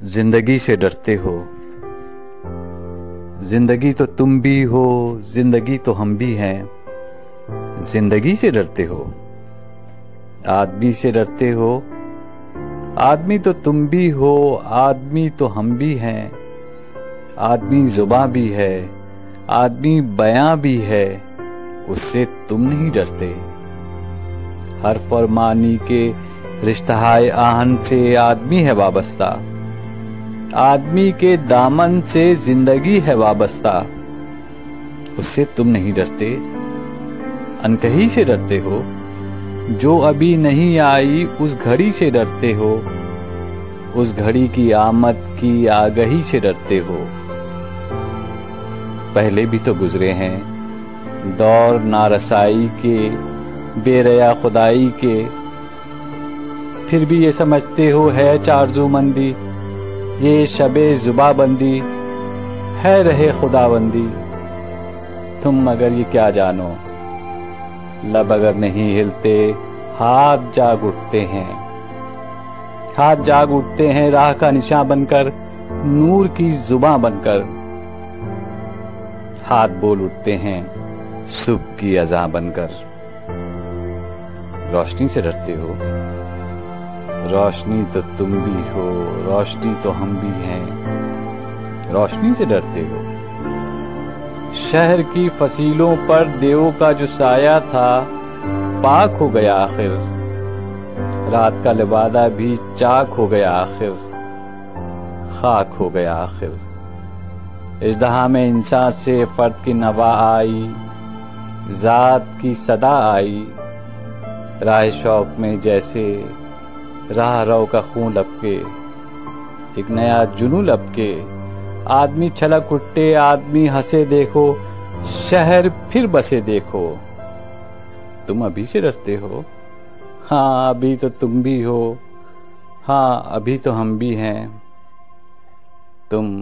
जिंदगी से डरते हो। जिंदगी तो तुम भी हो, जिंदगी तो हम भी हैं। जिंदगी से डरते हो, आदमी से डरते हो। आदमी तो तुम भी हो, आदमी तो हम भी हैं। आदमी जुबां भी है, आदमी बयां भी है, उससे तुम नहीं डरते। हर फरमानी के रिश्ताए आहन से आदमी है वाबस्ता। आदमी के दामन से जिंदगी है वाबस्ता, उससे तुम नहीं डरते। अनकही से डरते हो, जो अभी नहीं आई उस घड़ी से डरते हो। उस घड़ी की आमद की आगही से डरते हो। पहले भी तो गुजरे हैं दौर नारसाई के, बेरया खुदाई के, फिर भी ये समझते हो है चारजूमंदी। ये शबे जुबाबंदी है रहे खुदाबंदी। तुम मगर ये क्या जानो, लब अगर नहीं हिलते हाथ जाग उठते हैं। हाथ जाग उठते हैं राह का निशान बनकर, नूर की जुबां बनकर। हाथ बोल उठते हैं सुबह की अज़ां बनकर। रोशनी से डरते हो, रोशनी तो तुम भी हो, रोशनी तो हम भी हैं। रोशनी से डरते हो, शहर की फसीलों पर देवों का जो साया था पाक हो गया आखिर। रात का लिबादा भी चाक हो गया आखिर, खाक हो गया आखिर। इज़्दहा में इंसान से फर्द की नवा आई, जात की सदा आई। राह शौक में जैसे राह रो का खून लपके, एक नया जुनू लपके। आदमी छलक उठते, आदमी हंसे देखो, शहर फिर बसे देखो। तुम अभी से डरते हो, हाँ अभी तो तुम भी हो, हाँ अभी तो हम भी हैं। तुम